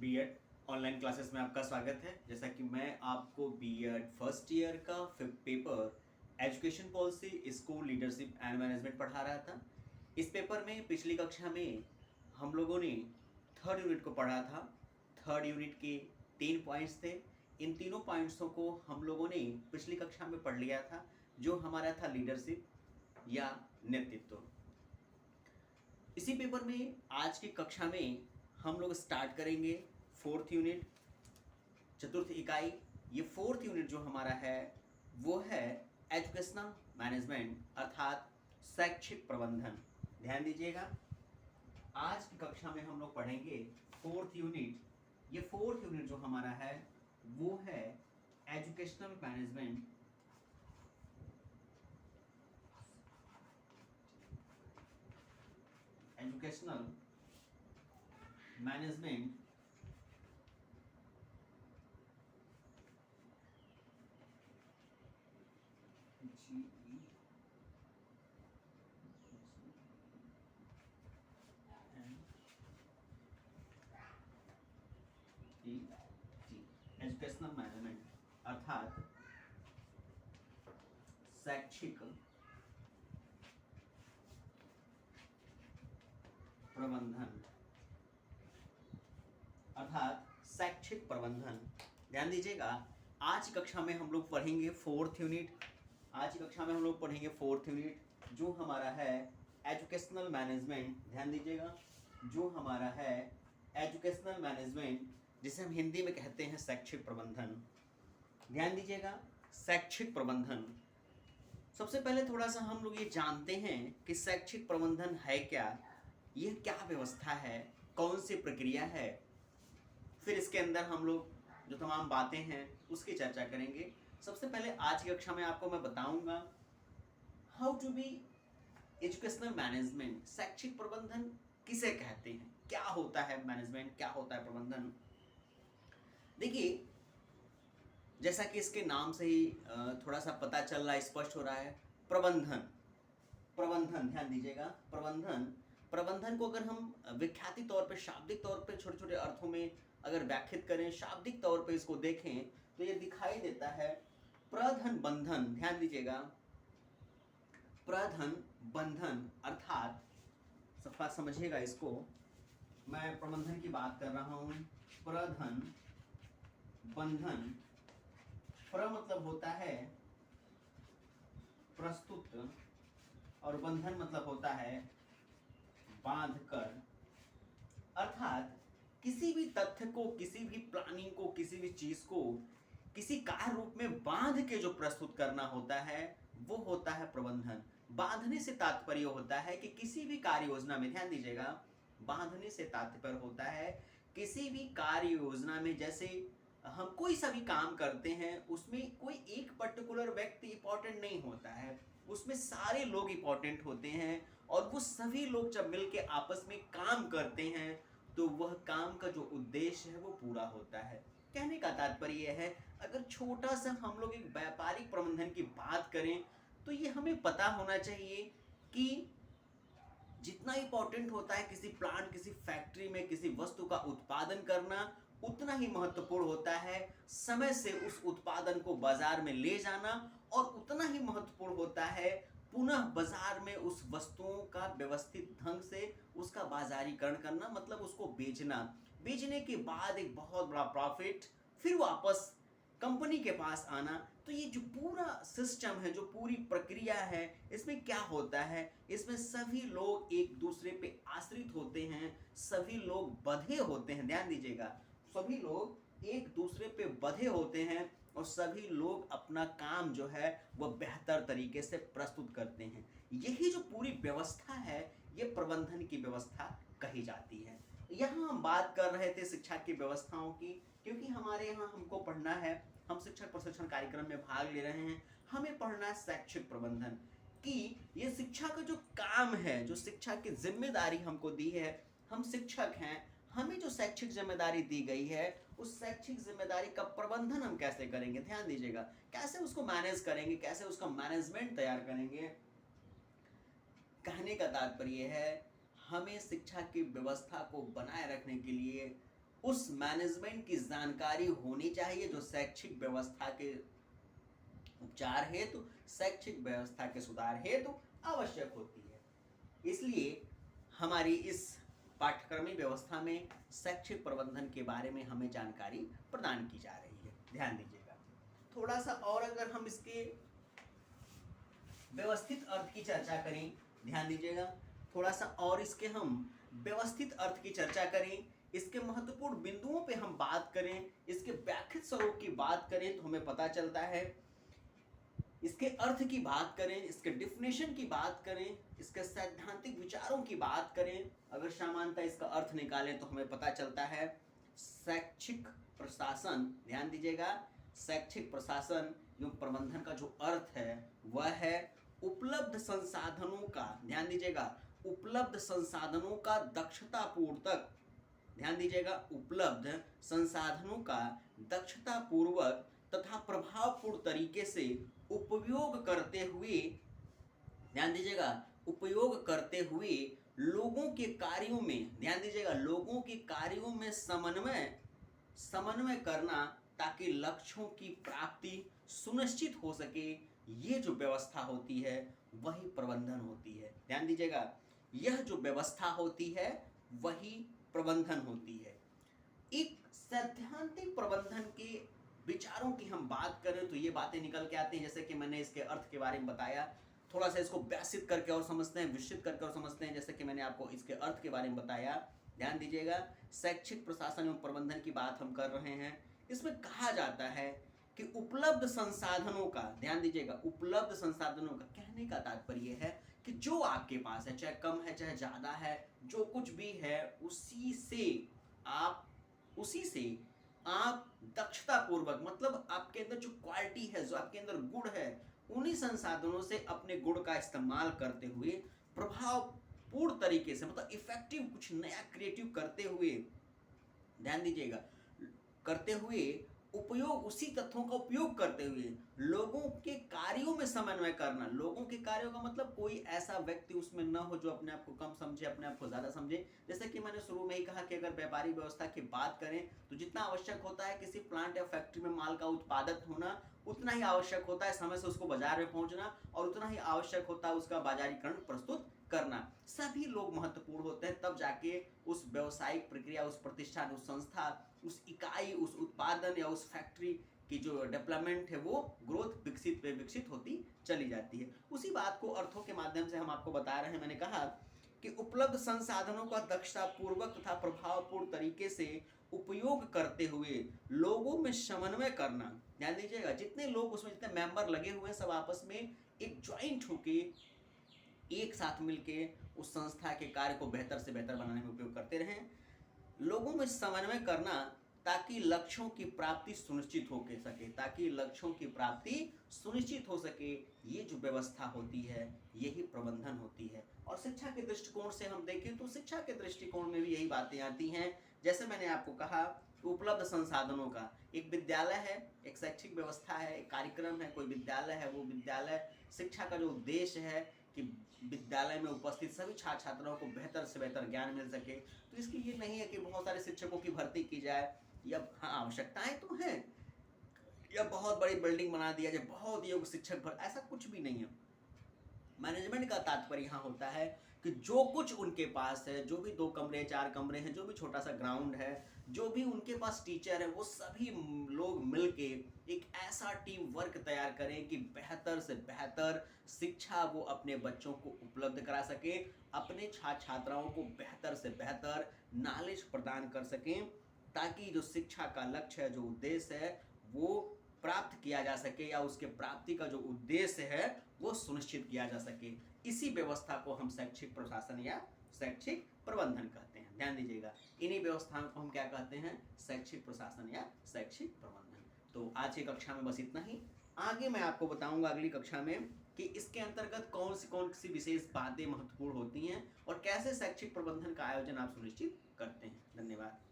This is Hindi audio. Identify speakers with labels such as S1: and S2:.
S1: बीएड ऑनलाइन क्लासेस में आपका स्वागत है। जैसा कि मैं आपको बीएड फर्स्ट ईयर का fifth paper education policy, school leadership and management पढ़ा रहा था। इस पेपर में पिछली कक्षा में हम लोगों ने थर्ड यूनिट को पढ़ा था। थर्ड यूनिट के 3 पॉइंट्स थे। इन तीनों पॉइंट्सों को हम लोगों ने पिछली कक्षा में पढ़ लिया था, जो हमारा था लीडरशिप या नेतृत्व। इसी पेपर में आज की कक्षा में हम लोग स्टार्ट करेंगे फोर्थ यूनिट, चतुर्थ इकाई। ये फोर्थ यूनिट जो हमारा है वो है एजुकेशनल मैनेजमेंट अर्थात शैक्षिक प्रबंधन। ध्यान दीजिएगा, आज की कक्षा में हम लोग पढ़ेंगे फोर्थ यूनिट। ये फोर्थ यूनिट जो हमारा है वो है educational management educational management educational management अर्थात शैक्षिक प्रबंधन अर्थात शैक्षिक प्रबंधन। ध्यान दीजिएगा, आज की कक्षा में हम लोग पढ़ेंगे फोर्थ यूनिट। आज की कक्षा में हम लोग पढ़ेंगे फोर्थ यूनिट जो हमारा है एजुकेशनल मैनेजमेंट। ध्यान दीजिएगा, जो हमारा है एजुकेशनल मैनेजमेंट, जिसे हम हिंदी में कहते हैं शैक्षिक प्रबंधन। ध्यान दीजिएगा, शैक्षिक प्रबंधन। सबसे पहले थोड़ा सा हम लोग ये जानते हैं कि शैक्षिक प्रबंधन है क्या, ये क्या व्यवस्था है, कौन सी प्रक्रिया है। फिर इसके अंदर हम लोग जो तमाम बातें हैं उसकी चर्चा करेंगे। सबसे पहले आज की कक्षा में आपको मैं बताऊंगा how to be educational management. शैक्षिक प्रबंधन किसे कहते हैं, क्या होता है मैनेजमेंट, क्या होता है प्रबंधन। देखिए, जैसा कि इसके नाम से ही थोड़ा सा पता चल रहा है, स्पष्ट हो रहा है, प्रबंधन। प्रबंधन, ध्यान दीजिएगा, प्रबंधन। प्रबंधन को अगर हम विख्याति तौर पे, शाब्दिक तौर पे, छोटे छोटे अर्थों में अगर व्याख्यात करें, शाब्दिक तौर पे इसको देखें तो ये दिखाई देता है प्रधन बंधन। ध्यान दीजिएगा, प्रधन बंधन अर्थात, सफा समझिएगा इसको, मैं प्रबंधन की बात कर रहा हूं। प्रधन बंधन, प्र मतलब होता है प्रस्तुत और बंधन मतलब होता है बांध कर। अर्थात किसी भी तथ्य को, किसी भी प्लानिंग को, किसी भी चीज को किसी कार्य रूप में बांध के जो प्रस्तुत करना होता है वो होता है प्रबंधन। बांधने से तात्पर्य होता है कि किसी भी कार्य योजना में, ध्यान दीजिएगा, बांधने से तात्पर्य होता है किसी भी कार्य योजना में, जैसे हम कोई सा भी काम करते हैं उसमें कोई एक पर्टिकुलर व्यक्ति इंपॉर्टेंट नहीं होता है, उसमें सारे लोग इंपॉर्टेंट होते हैं और वो सभी लोग जब मिलकर आपस में काम करते हैं तो वह काम का जो उद्देश्य है वो पूरा होता है। कहने का तात्पर्य यह है, अगर छोटा सा हम लोग एक व्यापारिक प्रबंधन की बात करें तो ये हमें पता होना चाहिए कि जितना इंपॉर्टेंट होता है किसी प्लांट, किसी फैक्ट्री में किसी वस्तु का उत्पादन करना, उतना ही महत्वपूर्ण होता है समय से उस उत्पादन को बाजार में ले जाना, और उतना ही महत्वपूर्ण होता है पुनः बाजार में उस वस्तुओं का व्यवस्थित ढंग से उसका बाजारीकरण करना, मतलब उसको बेचना। बेचने के बाद एक बहुत बड़ा प्रॉफिट फिर वापस कंपनी के पास आना। तो ये जो पूरा सिस्टम है, जो पूरी प्रक्रिया है, इसमें क्या होता है, इसमें सभी लोग एक दूसरे पे आश्रित होते हैं, सभी लोग बंधे होते हैं। ध्यान दीजिएगा, सभी लोग एक दूसरे पे बंधे होते हैं और सभी लोग अपना काम जो है वह बेहतर तरीके से प्रस्तुत करते हैं। यही जो पूरी व्यवस्था है ये प्रबंधन की व्यवस्था कही जाती है। यहाँ हम बात कर रहे थे शिक्षा की व्यवस्थाओं की, क्योंकि हमारे यहाँ हमको पढ़ना है, हम शिक्षक प्रशिक्षण कार्यक्रम में भाग ले रहे हैं, हमें पढ़ना है शैक्षिक प्रबंधन कि ये शिक्षा का जो काम है, जो शिक्षा की जिम्मेदारी हमको दी है, हम शिक्षक हैं, हमें जो शैक्षिक जिम्मेदारी दी गई है उस शैक्षिक जिम्मेदारी का प्रबंधन हम कैसे करेंगे। ध्यान दीजिएगा, कैसे उसको मैनेज करेंगे, कैसे उसका मैनेजमेंट तैयार करेंगे। कहने का तात्पर्य है हमें शिक्षा की व्यवस्था को बनाए रखने के लिए उस मैनेजमेंट की जानकारी होनी चाहिए जो शैक्षिक व्यवस्था के उपचार हेतु, शैक्षिक व्यवस्था के सुधार हेतु आवश्यक होती है। इसलिए हमारी इस पाठ्यक्रमी व्यवस्था में शैक्षिक प्रबंधन के बारे में हमें जानकारी प्रदान की जा रही है। ध्यान दीजिएगा। थोड़ा सा और अगर हम इसके व्यवस्थित अर्थ की चर्चा करें, ध्यान दीजिएगा, थोड़ा सा और इसके हम व्यवस्थित अर्थ की चर्चा करें, इसके महत्वपूर्ण बिंदुओं पे हम बात करें, इसके व्याख्यात स्वरूप की बात करें तो हमें पता चलता है, इसके अर्थ की बात करें, इसके डिफिनेशन की बात करें, इसके सैद्धांतिक विचारों की बात करें, अगर सामान्यतः इसका अर्थ निकालें तो हमें पता चलता है शैक्षिक प्रशासन, ध्यान दीजिएगा, शैक्षिक प्रशासन एवं प्रबंधन का जो अर्थ है वह है उपलब्ध संसाधनों का, ध्यान दीजिएगा, उपलब्ध संसाधनों का दक्षतापूर्वक, ध्यान दीजिएगा, उपलब्ध संसाधनों का दक्षतापूर्वक तथा प्रभावपूर्ण तरीके से उपयोग करते हुए, ध्यान दीजिएगा, उपयोग करते हुए लोगों के कार्यों में, ध्यान दीजिएगा, लोगों के कार्यों में समन्वय करना ताकि लक्ष्यों की प्राप्ति सुनिश्चित हो सके, ये जो व्यवस्था होती है वही प्रबंधन होती है। ध्यान दीजिएगा, यह जो व्यवस्था होती है वही प्रबंधन होती है। एक सैद्धांतिक प्रबंधन के विचारों की हम बात करें तो ये बातें निकल के आती हैं, जैसे कि मैंने इसके अर्थ के बारे में बताया, थोड़ा सा इसको व्यासित करके और समझते हैं, विस्तृत करके और समझते हैं, जैसे कि मैंने आपको इसके अर्थ के बारे में बताया। ध्यान दीजिएगा, शैक्षिक प्रशासन एवं प्रबंधन की बात हम कर रहे हैं। इसमें कहा जाता है कि उपलब्ध संसाधनों का, ध्यान दीजिएगा, उपलब्ध संसाधनों का कहने का तात्पर्य है कि जो आपके पास है, चाहे कम है चाहे ज्यादा है, जो कुछ भी है उसी से आप दक्षतापूर्वक, मतलब आपके अंदर जो क्वालिटी है, जो आपके अंदर गुण है, उन्हीं संसाधनों से अपने गुण का इस्तेमाल करते हुए प्रभावपूर्ण तरीके से, मतलब इफेक्टिव, कुछ नया क्रिएटिव करते हुए, ध्यान दीजिएगा, करते हुए उपयोग, उसी तत्वों का उपयोग करते हुए लोगों के कार्यों में समन्वय करना। लोगों के कार्यों का मतलब कोई ऐसा व्यक्ति उसमें न हो जो अपने आप को कम समझे, अपने आप को ज्यादा समझे। जैसे कि मैंने शुरू में ही कहा कि अगर व्यापारी व्यवस्था की बात करें तो जितना आवश्यक होता है किसी प्लांट या फैक्ट्री में माल का उत्पादन होना, उतना ही आवश्यक होता है समय से उसको बाजार में पहुंचना, और उतना ही आवश्यक होता है उसका बाजारीकरण प्रस्तुत करना। सभी लोग महत्वपूर्ण होते हैं, तब जाके उस व्यवसायिक प्रक्रिया, उस प्रतिष्ठान, उस संस्था, उस इकाई, उस उत्पादन या उस फैक्ट्री की जो डेवलपमेंट है वो ग्रोथ, विकसित होती चली जाती है। उसी बात को अर्थों के माध्यम से हम आपको बता रहे हैं। मैंने कहा कि उपलब्ध संसाधनों का दक्षतापूर्वक तथा प्रभावपूर्ण तरीके से उपयोग करते हुए लोगों में समन्वय करना। ध्यान दीजिएगा, जितने लोग उसमें, जितने मेंबर लगे हुए हैं, सब आपस में एक ज्वाइंट होके, एक साथ मिलके उस संस्था के कार्य को बेहतर से बेहतर बनाने में उपयोग करते रहें। लोगों में समन्वय करना ताकि लक्ष्यों की प्राप्ति सुनिश्चित हो सके, ताकि लक्ष्यों की प्राप्ति सुनिश्चित हो सके, ये जो व्यवस्था होती है यही प्रबंधन होती है। और शिक्षा के दृष्टिकोण से हम देखें तो शिक्षा के दृष्टिकोण में भी यही बातें आती हैं। जैसे मैंने आपको कहा, उपलब्ध संसाधनों का, एक विद्यालय है, एक शैक्षिक व्यवस्था है, एक कार्यक्रम है, कोई विद्यालय है, वो विद्यालय शिक्षा का जो उद्देश्य है कि विद्यालय में उपस्थित सभी छात्र छात्राओं को बेहतर से बेहतर ज्ञान मिल सके, तो इसके ये नहीं है कि बहुत सारे शिक्षकों की भर्ती की जाए, या हाँ आवश्यकताएं तो हैं, या बहुत बड़ी बिल्डिंग बना दिया जाए, बहुत योग्य शिक्षक भर, ऐसा कुछ भी नहीं है। मैनेजमेंट का तात्पर्य यहाँ होता है कि जो कुछ उनके पास है, जो भी 2 कमरे 4 कमरे हैं, जो भी छोटा सा ग्राउंड है, जो भी उनके पास टीचर है, वो सभी लोग मिलके एक ऐसा टीम वर्क तैयार करें कि बेहतर से बेहतर शिक्षा वो अपने बच्चों को उपलब्ध करा सके, अपने छात्र छात्राओं को बेहतर से बेहतर नॉलेज प्रदान कर सकें, ताकि जो शिक्षा का लक्ष्य है, जो उद्देश्य है, वो प्राप्त किया जा सके, या उसके प्राप्ति का जो उद्देश्य है वो सुनिश्चित किया जा सके। इसी व्यवस्था को हम शैक्षिक प्रशासन या शैक्षिक प्रबंधन कहते हैं। ध्यान दीजिएगा, इन्हीं व्यवस्थाओं को हम क्या कहते हैं, शैक्षिक प्रशासन या शैक्षिक प्रबंधन। तो आज की कक्षा में बस इतना ही। आगे मैं आपको बताऊंगा अगली कक्षा में कि इसके अंतर्गत कौन सी विशेष बातें महत्वपूर्ण होती हैं और कैसे शैक्षिक प्रबंधन का आयोजन आप सुनिश्चित करते हैं। धन्यवाद।